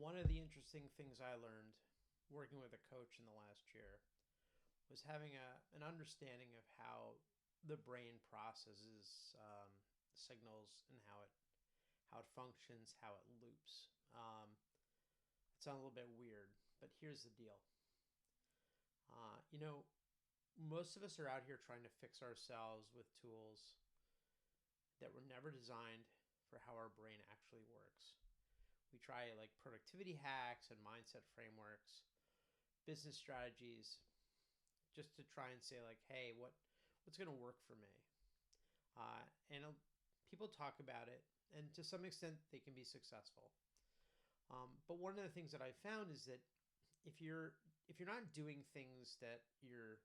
One of the interesting things I learned working with a coach in the last year was having an understanding of how the brain processes signals and how it functions, how it loops. It sounds a little bit weird, but here's the deal. Uh, you know, Most of us are out here trying to fix ourselves with tools that were never designed for how our brain actually works. We try like productivity hacks and mindset frameworks, business strategies, just to try and say like, hey, what's going to work for me? And people talk about it, and to some extent, they can be successful. But one of the things that I found is that if you're not doing things that your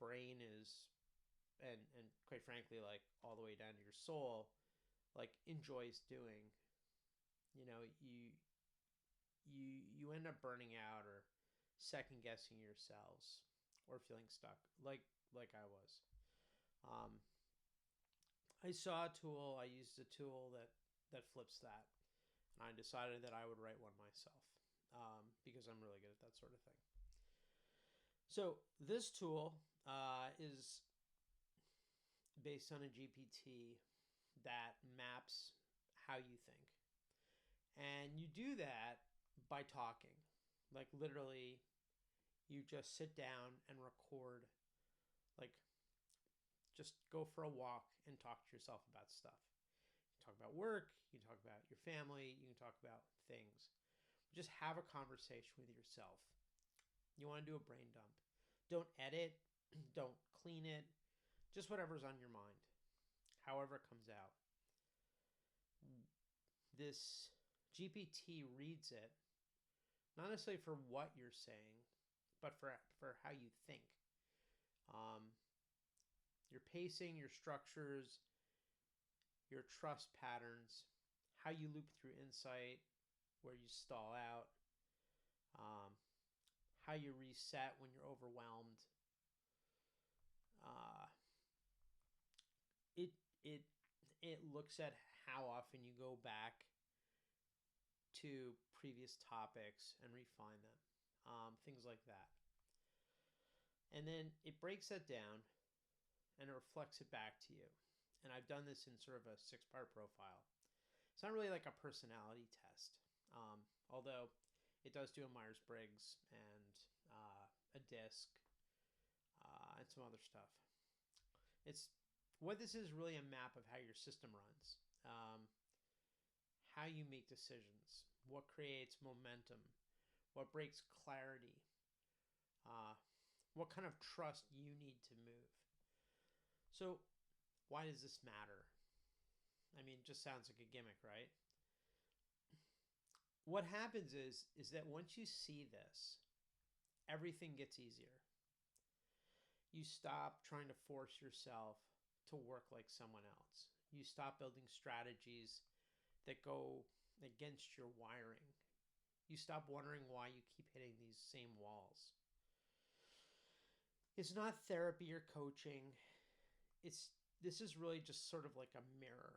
brain is, and quite frankly, like all the way down to your soul, like enjoys doing, you know, you end up burning out or second guessing yourselves or feeling stuck, like I was. Um, I saw a tool. I used a tool that flips that, and I decided that I would write one myself because I'm really good at that sort of thing. So this tool is based on a GPT that maps how you think, and you do that by talking. Like literally, you just sit down and record, like just go for a walk and talk to yourself about stuff. You can talk about work, you can talk about your family, you can talk about things. Just have a conversation with yourself. You want to do a brain dump. Don't edit, don't clean it, just whatever's on your mind, however it comes out. This GPT reads it, not necessarily for what you're saying, but for how you think. Um, your pacing, your structures, your trust patterns, how you loop through insight, where you stall out, um, how you reset when you're overwhelmed. Uh, it it it looks at how often you go back to previous topics and refine them, things like that. And then it breaks that down and it reflects it back to you. And I've done this in sort of a 6-part profile. It's not really like a personality test, although it does do a Myers-Briggs and a DISC and some other stuff. It's what this is really a map of how your system runs, how you make decisions, what creates momentum, what breaks clarity, uh, what kind of trust you need to move. So, why does this matter? I mean, it just sounds like a gimmick, right? What happens is that once you see this, everything gets easier. You stop trying to force yourself to work like someone else. You stop building strategies that go against your wiring. You stop wondering why you keep hitting these same walls. It's not therapy or coaching. This is really just sort of like a mirror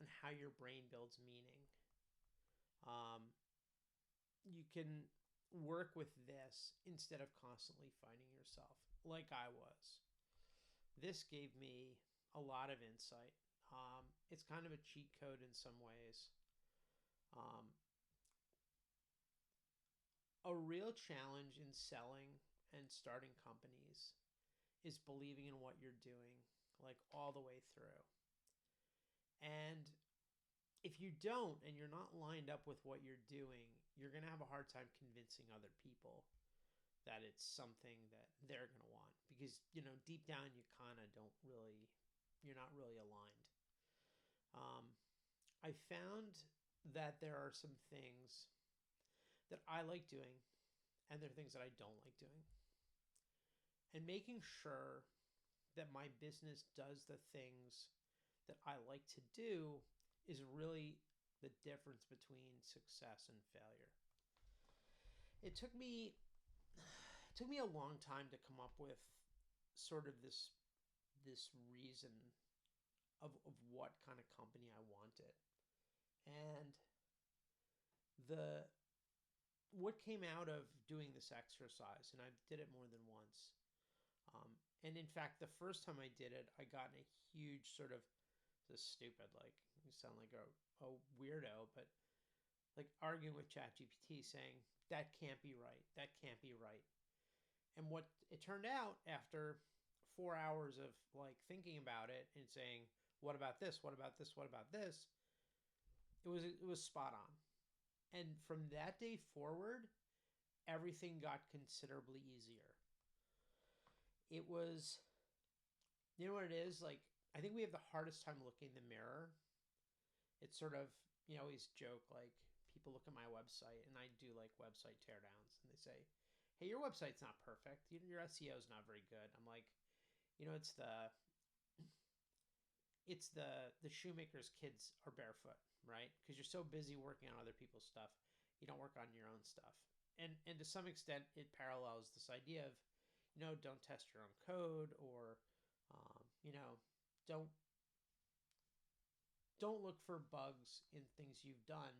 on how your brain builds meaning. Um, you can work with this instead of constantly finding yourself, like I was. This gave me a lot of insight. It's kind of a cheat code in some ways. Um, a real challenge in selling and starting companies is believing in what you're doing, like all the way through. And if you don't and you're not lined up with what you're doing, you're going to have a hard time convincing other people that it's something that they're going to want because, deep down you kind of don't really, you're not really aligned. Um, I found that there are some things that I like doing and there are things that I don't like doing. And making sure that my business does the things that I like to do is really the difference between success and failure. It took me a long time to come up with sort of this reason of what kind of company I wanted. And the what came out of doing this exercise, and I did it more than once. And in fact, the first time I did it, I got in a huge sort of, this stupid, like, you sound like a weirdo, but like arguing with ChatGPT saying, that can't be right. That can't be right. And what it turned out after 4 hours of like thinking about it and saying, what about this? What about this? What about this? It was spot on. And from that day forward, everything got considerably easier. It was, you know what it is? Like, I think we have the hardest time looking in the mirror. It's sort of, always joke, like, people look at my website, and I do, like, website teardowns, and they say, hey, your website's not perfect. Your SEO is not very good. I'm like, it's the shoemaker's kids are barefoot, right? Because you're so busy working on other people's stuff, you don't work on your own stuff. And to some extent, it parallels this idea of, don't test your own code, or, don't look for bugs in things you've done,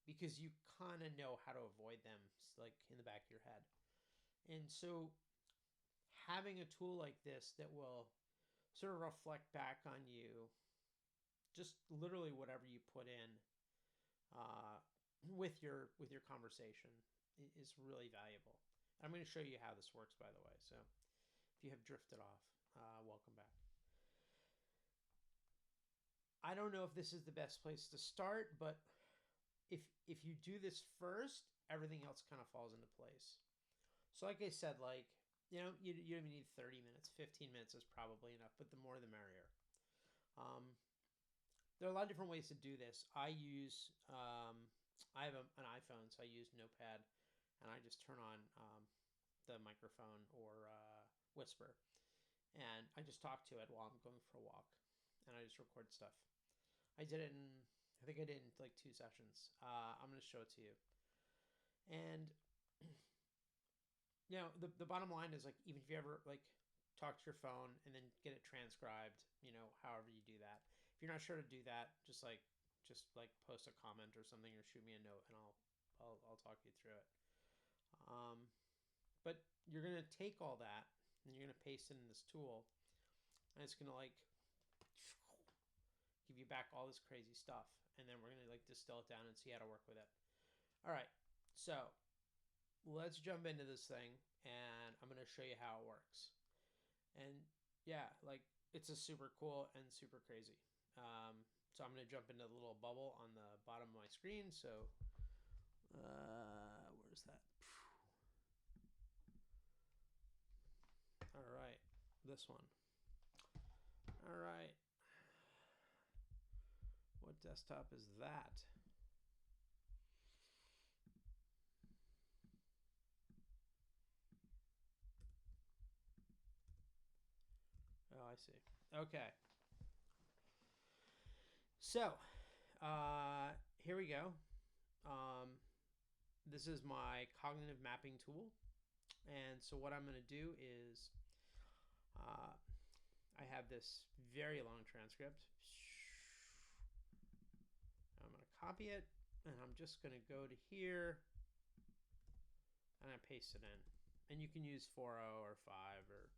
because you kind of know how to avoid them, like in the back of your head. And so having a tool like this that will sort of reflect back on you, just literally whatever you put in with your conversation, is really valuable. I'm going to show you how this works, by the way. So if you have drifted off, welcome back. I don't know if this is the best place to start, but if you do this first, everything else kind of falls into place. So like I said, like, you don't even need 30 minutes. 15 minutes is probably enough, but the more the merrier. There are a lot of different ways to do this. I have an iPhone, so I use Notepad, and I just turn on the microphone or Whisper, and I just talk to it while I'm going for a walk, and I just record stuff. I think I did it in like 2 sessions. I'm going to show it to you. And, the bottom line is, like, even if you ever, like, talk to your phone and then get it transcribed, however you do that. If you're not sure to do that, just post a comment or something, or shoot me a note, and I'll talk you through it. But you're going to take all that and you're going to paste it in this tool, and it's going to, like, give you back all this crazy stuff, and then we're going to, like, distill it down and see how to work with it. All right, so let's jump into this thing, and I'm going to show you how it works. And yeah, like, it's a super cool and super crazy. So I'm going to jump into the little bubble on the bottom of my screen. So where's that? All right, this one. All right. What desktop is that? Oh, I see. Okay. So, here we go. This is my cognitive mapping tool. And so what I'm going to do is, I have this very long transcript. I'm going to copy it, and I'm just going to go to here, and I paste it in. And you can use 4.0 or 5, or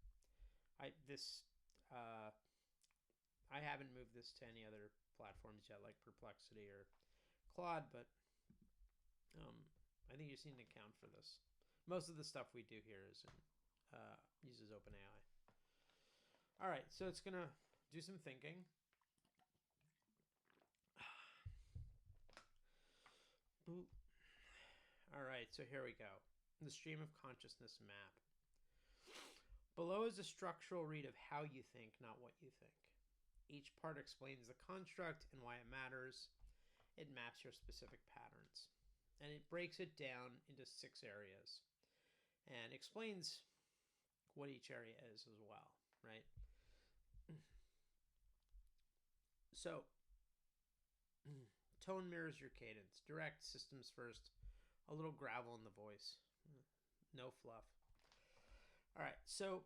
I haven't moved this to any other platforms yet, like Perplexity or Claude, but I think you just need an account for this. Most of the stuff we do here uses OpenAI. All right, so it's going to do some thinking. All right, so here we go. The stream of consciousness map. Below is a structural read of how you think, not what you think. Each part explains the construct and why it matters. It maps your specific patterns. And it breaks it down into 6 areas. And explains what each area is as well, right? So, tone mirrors your cadence. Direct, systems first. A little gravel in the voice. No fluff. All right, so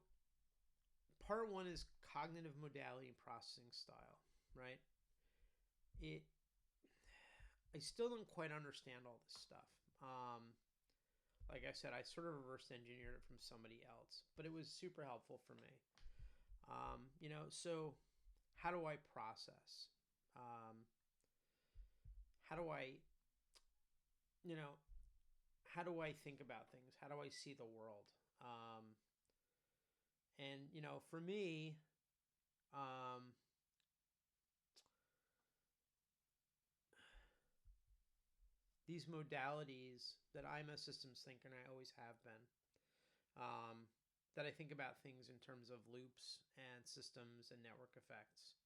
part 1 is cognitive modality and processing style, right? I still don't quite understand all this stuff. like I said, I sort of reverse engineered it from somebody else, but it was super helpful for me. So how do I process? How do I, you know, how do I think about things? How do I see the world? And for me, um, these modalities that I'm a systems thinker and I always have been, that I think about things in terms of loops and systems and network effects.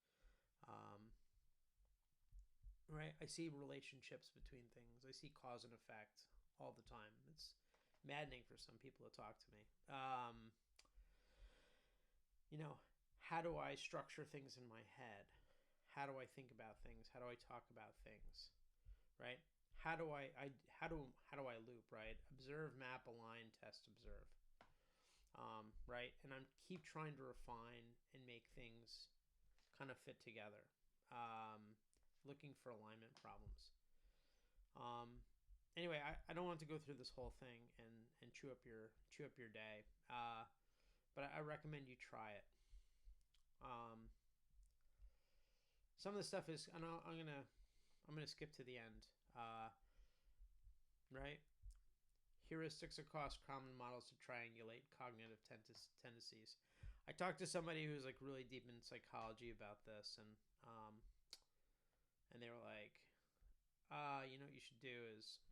Um, right? I see relationships between things. I see cause and effect all the time. It's maddening for some people to talk to me. How do I structure things in my head? How do I think about things? How do I talk about things? Right? How do I loop? Right? Observe, map, align, test, observe. Right? And I'm keep trying to refine and make things kind of fit together. Looking for alignment problems. Anyway, I don't want to go through this whole thing and chew up your day, but I recommend you try it. Some of the stuff is, and I'm gonna skip to the end. Right, heuristics across common models to triangulate cognitive tendencies. I talked to somebody who's like really deep in psychology about this, and they were like, what you should do is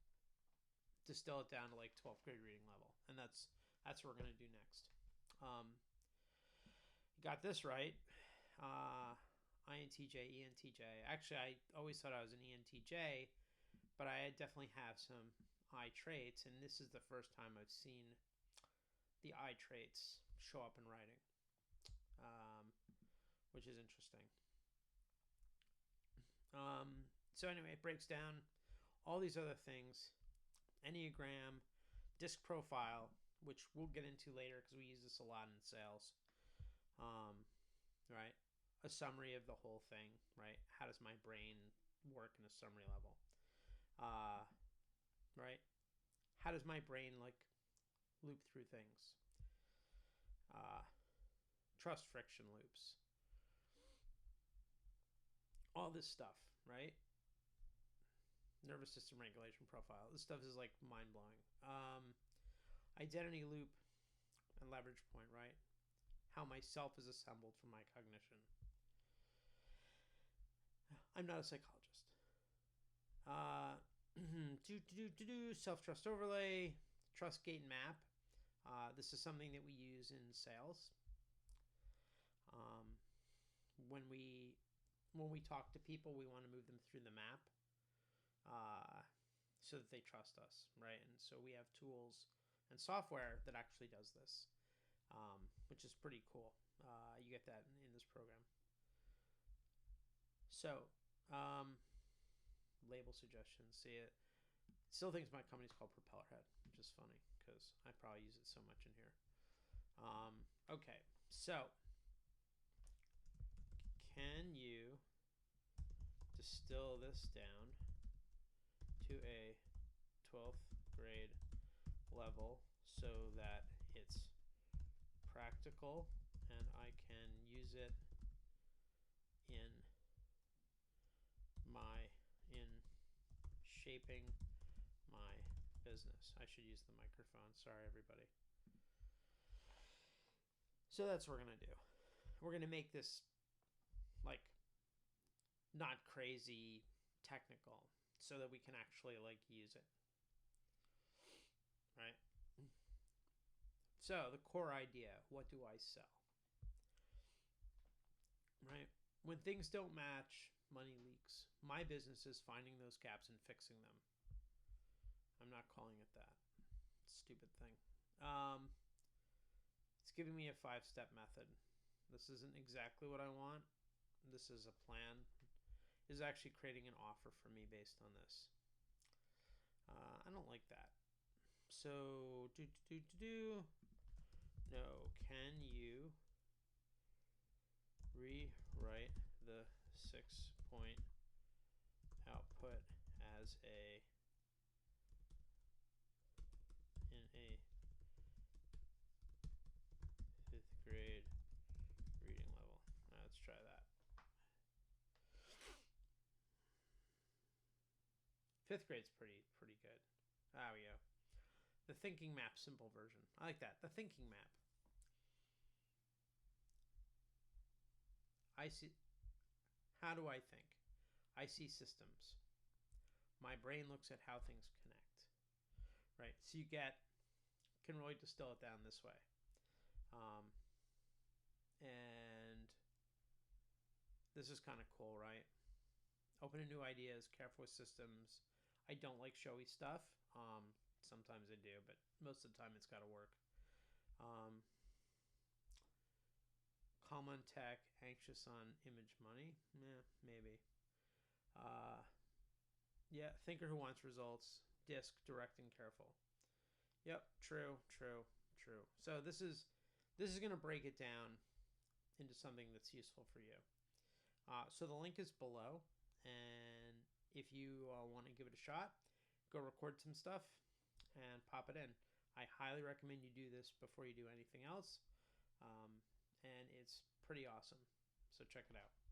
distill it down to like 12th grade reading level, and that's what we're gonna do next. Got this right. INTJ, ENTJ. Actually, I always thought I was an ENTJ, but I definitely have some I traits, and this is the first time I've seen the I traits show up in writing, which is interesting. So anyway, it breaks down all these other things: Enneagram, disc profile, which we'll get into later because we use this a lot in sales. Right? A summary of the whole thing, right? How does my brain work in a summary level? Right? How does my brain like loop through things? Trust friction loops. All this stuff, right? Nervous system regulation profile. This stuff is like mind blowing. Identity loop and leverage point, right? How myself is assembled from my cognition. I'm not a psychologist. Self-trust overlay, trust gate map. This is something that we use in sales. When we talk to people, we want to move them through the map so that they trust us, right? And so we have tools and software that actually does this, which is pretty cool. You get that in this program. So, label suggestions. See it. Still thinks my company's called Propellerhead, which is funny because I probably use it so much in here. Okay, so can you distill this down to a 12th grade level so that it's practical and I can use it in shaping my business. I should use the microphone. Sorry, everybody. So that's what we're going to do. We're going to make this like not crazy technical so that we can actually like use it. Right? So the core idea, what do I sell? Right? When things don't match, money leaks. My business is finding those gaps and fixing them. I'm not calling it that. Stupid thing. It's giving me a 5-step method. This isn't exactly what I want. This is a plan. This is actually creating an offer for me based on this. I don't like that. So, no, can you rewrite the 6-point output as a Fifth grade's pretty good. There we go. The thinking map simple version. I like that. The thinking map. I see. How do I think? I see systems. My brain looks at how things connect. Right. So you can really distill it down this way. And this is kind of cool, right? Open to new ideas, careful with systems. I don't like showy stuff. Sometimes I do, but most of the time it's got to work. Calm on tech, anxious on image money. Maybe. Yeah, thinker who wants results. Disc, direct and careful. Yep, true. So this is going to break it down into something that's useful for you. So the link is below, and if you want to give it a shot, go record some stuff and pop it in. I highly recommend you do this before you do anything else, and it's pretty awesome. So check it out.